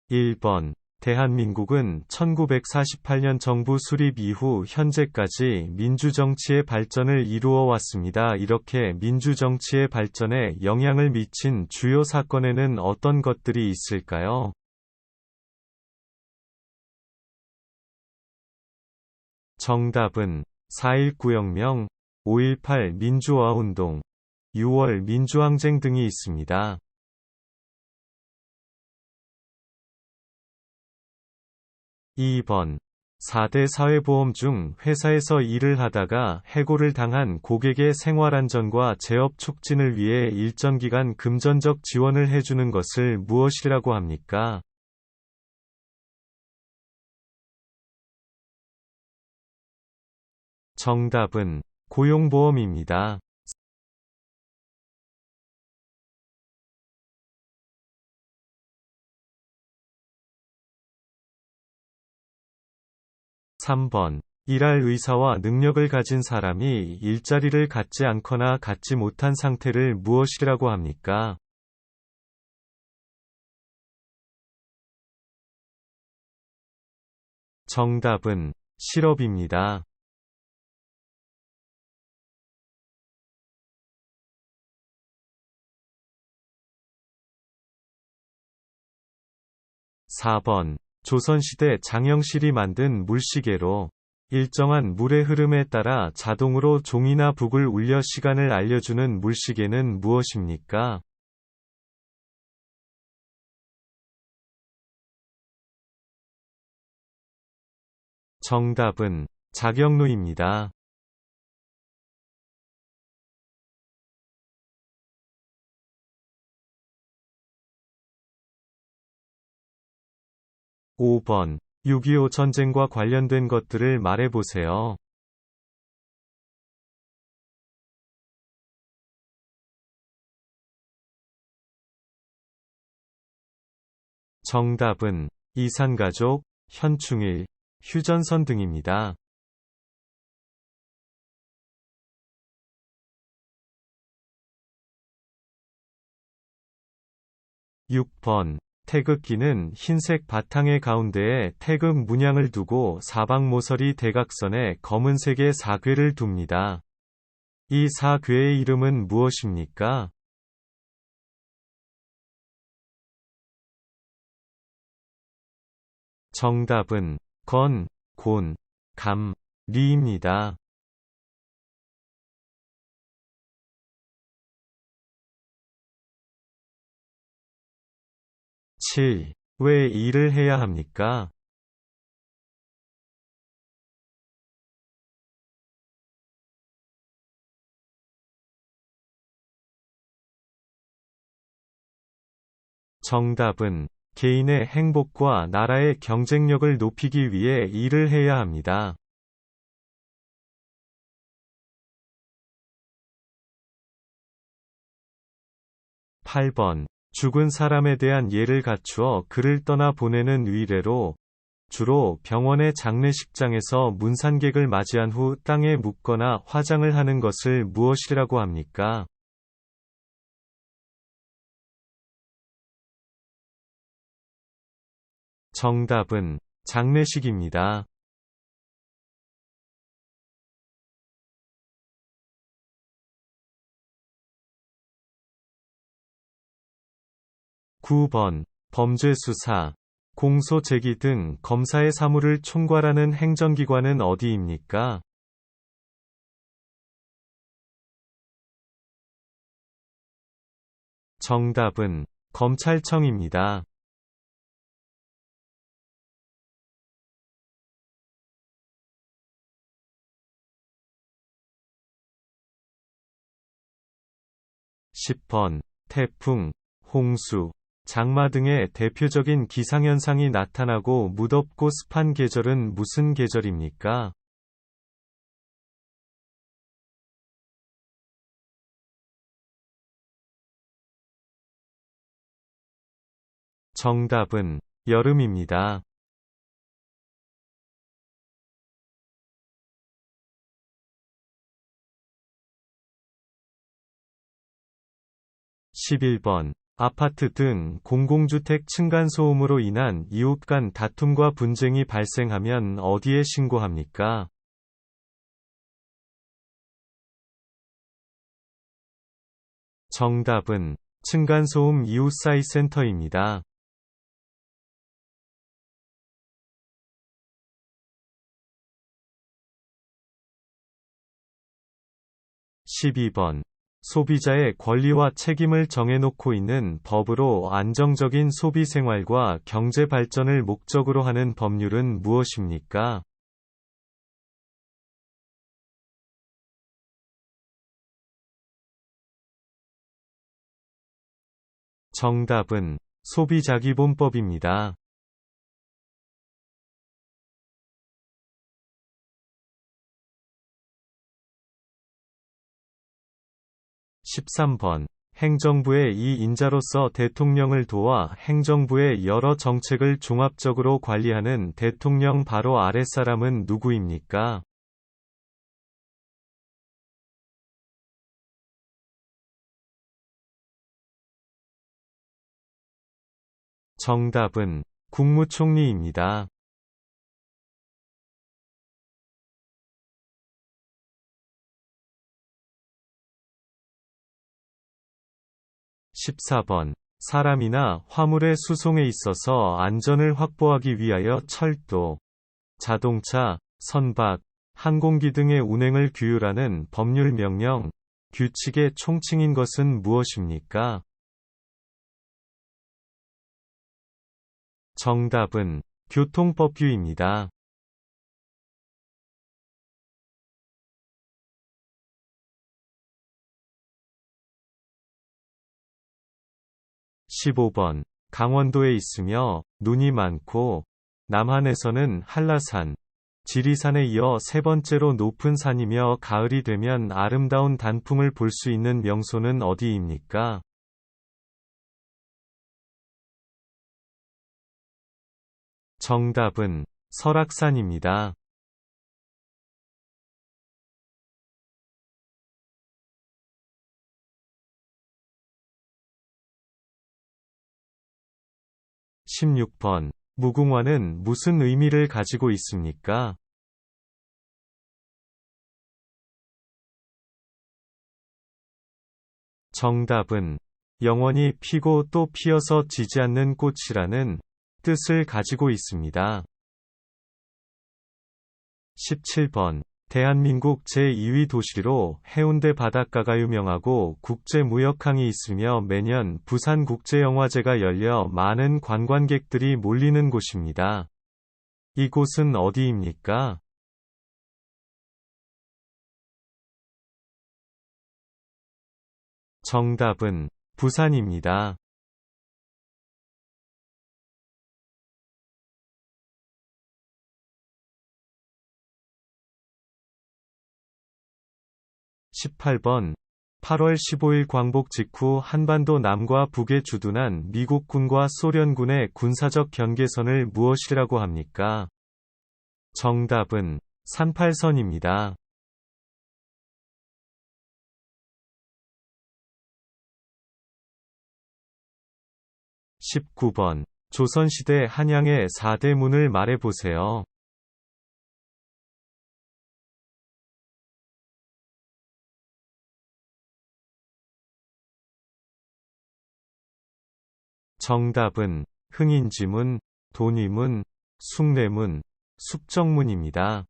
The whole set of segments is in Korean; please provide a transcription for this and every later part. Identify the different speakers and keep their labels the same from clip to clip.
Speaker 1: 1번. 대한민국은 1948년 정부 수립 이후 현재까지 민주정치의 발전을 이루어 왔습니다. 이렇게 민주정치의 발전에 영향을 미친 주요 사건에는 어떤 것들이 있을까요? 정답은 4.19 혁명, 5.18 민주화운동, 6월 민주항쟁 등이 있습니다. 2번. 4대 사회보험 중 회사에서 일을 하다가 해고를 당한 고객의 생활안전과 재업 촉진을 위해 일정 기간 금전적 지원을 해주는 것을 무엇이라고 합니까? 정답은 고용보험입니다. 3번. 일할 의사와 능력을 가진 사람이 일자리를 갖지 않거나 갖지 못한 상태를 무엇이라고 합니까? 정답은 실업입니다. 4번. 조선시대 장영실이 만든 물시계로 일정한 물의 흐름에 따라 자동으로 종이나 북을 울려 시간을 알려주는 물시계는 무엇입니까? 정답은 자경루입니다. 5번. 6.25 전쟁과 관련된 것들을 말해보세요. 정답은 이산가족, 현충일, 휴전선 등입니다. 6번. 태극기는 흰색 바탕의 가운데에 태극 문양을 두고 사방 모서리 대각선에 검은색의 사괴를 둡니다. 이 사괴의 이름은 무엇입니까? 정답은 건, 곤, 감, 리입니다. 7. 왜 일을 해야 합니까? 정답은 개인의 행복과 나라의 경쟁력을 높이기 위해 일을 해야 합니다. 8번. 죽은 사람에 대한 예를 갖추어 그를 떠나 보내는 의례로 주로 병원의 장례식장에서 문산객을 맞이한 후 땅에 묻거나 화장을 하는 것을 무엇이라고 합니까? 정답은 장례식입니다. 9번. 범죄 수사, 공소 제기 등 검사의 사무를 총괄하는 행정기관은 어디입니까? 정답은 검찰청입니다. 10번. 태풍, 홍수, 장마 등의 대표적인 기상현상이 나타나고 무덥고 습한 계절은 무슨 계절입니까? 정답은 여름입니다. 11번. 아파트 등 공공주택 층간소음으로 인한 이웃 간 다툼과 분쟁이 발생하면 어디에 신고합니까? 정답은 층간소음 이웃사이 센터입니다. 12번. 소비자의 권리와 책임을 정해놓고 있는 법으로 안정적인 소비 생활과 경제 발전을 목적으로 하는 법률은 무엇입니까? 정답은 소비자기본법입니다. 13번. 행정부의 이인자로서 대통령을 도와 행정부의 여러 정책을 종합적으로 관리하는 대통령 바로 아랫사람은 누구입니까? 정답은 국무총리입니다. 14번. 사람이나 화물의 수송에 있어서 안전을 확보하기 위하여 철도, 자동차, 선박, 항공기 등의 운행을 규율하는 법률 명령, 규칙의 총칭인 것은 무엇입니까? 정답은 교통법규입니다. 15번. 강원도에 있으며 눈이 많고 남한에서는 한라산, 지리산에 이어 세 번째로 높은 산이며 가을이 되면 아름다운 단풍을 볼 수 있는 명소는 어디입니까? 정답은 설악산입니다. 16번. 무궁화는 무슨 의미를 가지고 있습니까? 정답은 영원히 피고 또 피어서 지지 않는 꽃이라는 뜻을 가지고 있습니다. 17번. 대한민국 제2위 도시로 해운대 바닷가가 유명하고 국제무역항이 있으며 매년 부산국제영화제가 열려 많은 관광객들이 몰리는 곳입니다. 이곳은 어디입니까? 정답은 부산입니다. 18번. 8월 15일 광복 직후 한반도 남과 북에 주둔한 미국군과 소련군의 군사적 경계선을 무엇이라고 합니까? 정답은 38선입니다. 19번. 조선시대 한양의 4대 문을 말해보세요. 정답은 흥인지문, 돈위문, 숭례문, 숙정문입니다.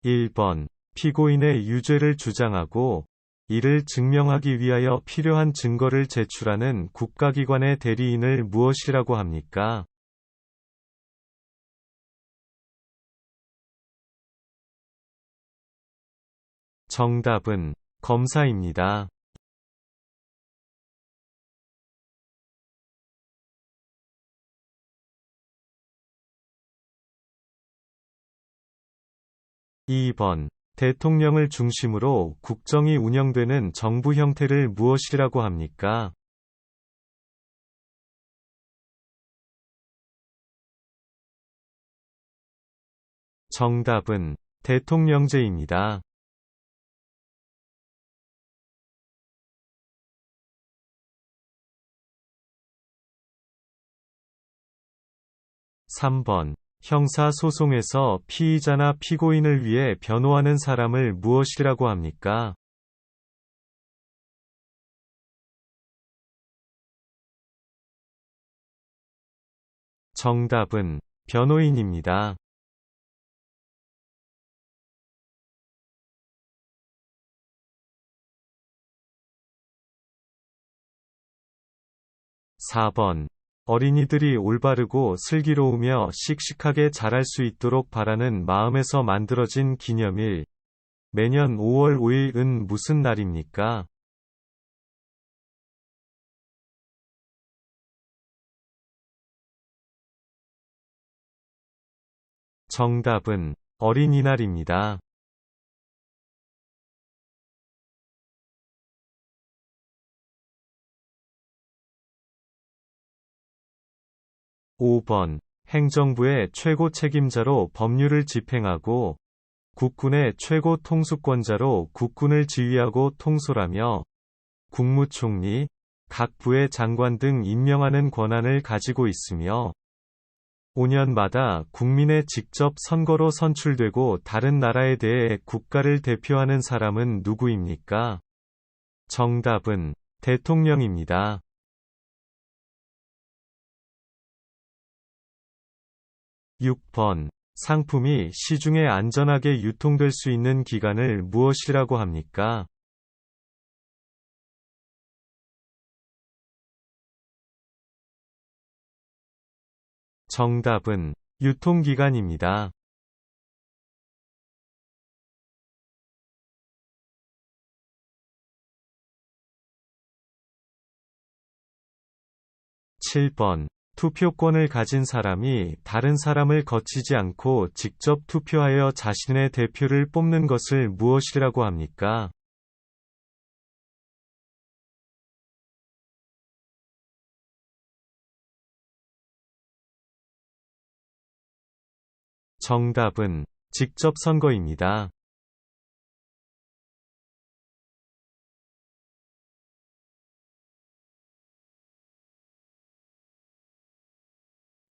Speaker 1: 1번. 피고인의 유죄를 주장하고 이를 증명하기 위하여 필요한 증거를 제출하는 국가기관의 대리인을 무엇이라고 합니까? 정답은 검사입니다. 2번. 대통령을 중심으로 국정이 운영되는 정부 형태를 무엇이라고 합니까? 정답은 대통령제입니다. 3번. 형사소송에서 피의자나 피고인을 위해 변호하는 사람을 무엇이라고 합니까? 정답은 변호인입니다. 4번. 어린이들이 올바르고 슬기로우며 씩씩하게 자랄 수 있도록 바라는 마음에서 만들어진 기념일. 매년 5월 5일은 무슨 날입니까? 정답은 어린이날입니다. 5번. 행정부의 최고 책임자로 법률을 집행하고 국군의 최고 통수권자로 국군을 지휘하고 통솔하며 국무총리, 각 부의 장관 등 임명하는 권한을 가지고 있으며 5년마다 국민의 직접 선거로 선출되고 다른 나라에 대해 국가를 대표하는 사람은 누구입니까? 정답은 대통령입니다. 6번. 상품이 시중에 안전하게 유통될 수 있는 기간을 무엇이라고 합니까? 정답은 유통기간입니다. 7번. 투표권을 가진 사람이 다른 사람을 거치지 않고 직접 투표하여 자신의 대표를 뽑는 것을 무엇이라고 합니까? 정답은 직접 선거입니다.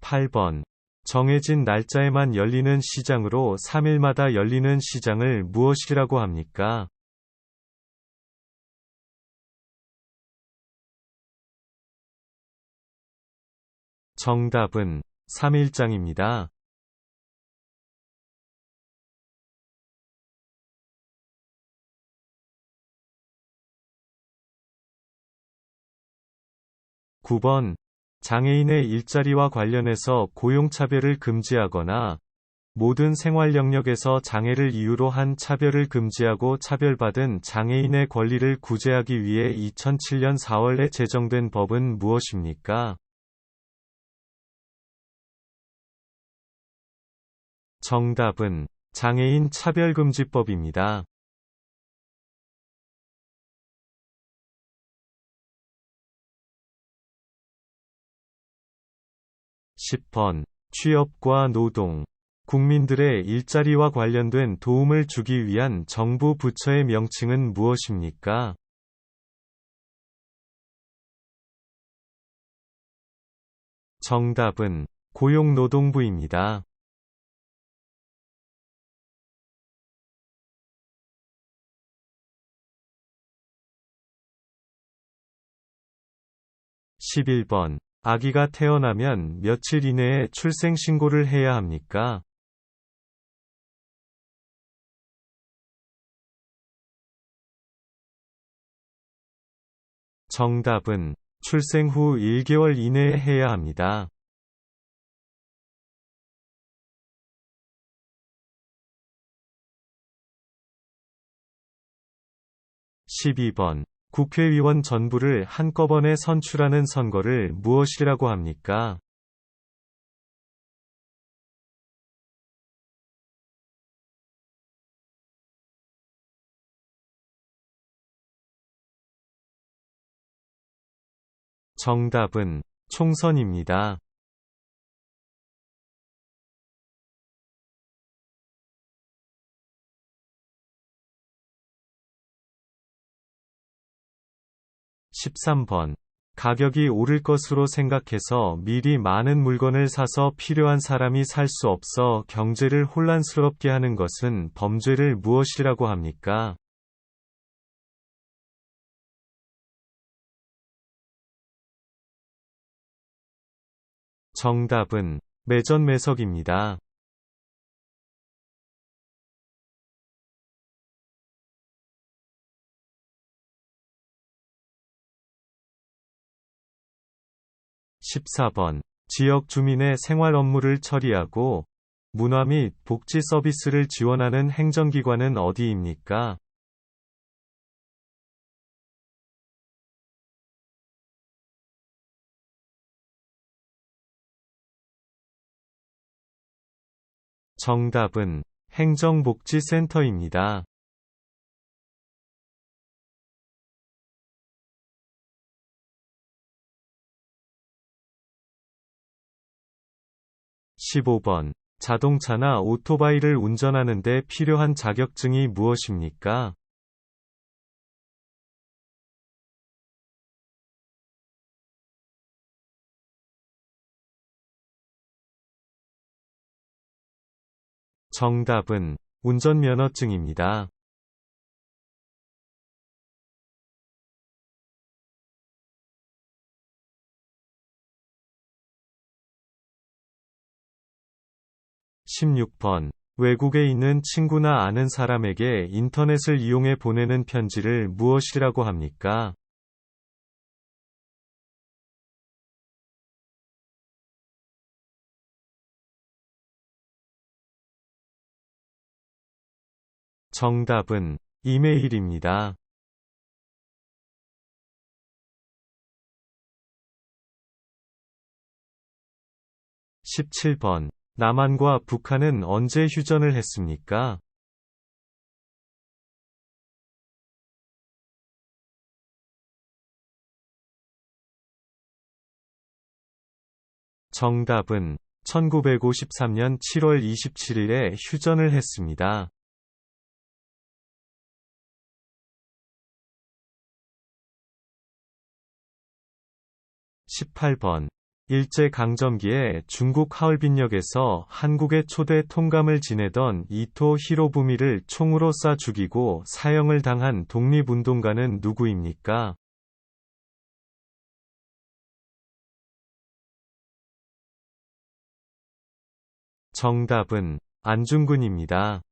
Speaker 1: 8번. 정해진 날짜에만 열리는 시장으로 3일마다 열리는 시장을 무엇이라고 합니까? 정답은 3일장입니다. 9번. 장애인의 일자리와 관련해서 고용차별을 금지하거나 모든 생활 영역에서 장애를 이유로 한 차별을 금지하고 차별받은 장애인의 권리를 구제하기 위해 2007년 4월에 제정된 법은 무엇입니까? 정답은 장애인 차별금지법입니다. 10번. 취업과 노동, 국민들의 일자리와 관련된 도움을 주기 위한 정부 부처의 명칭은 무엇입니까? 정답은 고용노동부입니다. 11번. 아기가 태어나면 며칠 이내에 출생신고를 해야 합니까? 정답은 출생 후 1개월 이내에 해야 합니다. 12번. 국회의원 전부를 한꺼번에 선출하는 선거를 무엇이라고 합니까? 정답은 총선입니다. 13번. 가격이 오를 것으로 생각해서 미리 많은 물건을 사서 필요한 사람이 살 수 없어 경제를 혼란스럽게 하는 것은 범죄를 무엇이라고 합니까? 정답은 매전매석입니다. 14번. 지역 주민의 생활 업무를 처리하고 문화 및 복지 서비스를 지원하는 행정기관은 어디입니까? 정답은 행정복지센터입니다. 15번. 자동차나 오토바이를 운전하는데 필요한 자격증이 무엇입니까? 정답은 운전면허증입니다. 16번. 외국에 있는 친구나 아는 사람에게 인터넷을 이용해 보내는 편지를 무엇이라고 합니까? 정답은 이메일입니다. 17번. 남한과 북한은 언제 휴전을 했습니까? 정답은 1953년 7월 27일에 휴전을 했습니다. 18번. 일제강점기에 중국 하얼빈역에서 한국의 초대 통감을 지내던 이토 히로부미를 총으로 쏴 죽이고 사형을 당한 독립운동가는 누구입니까? 정답은 안중근입니다.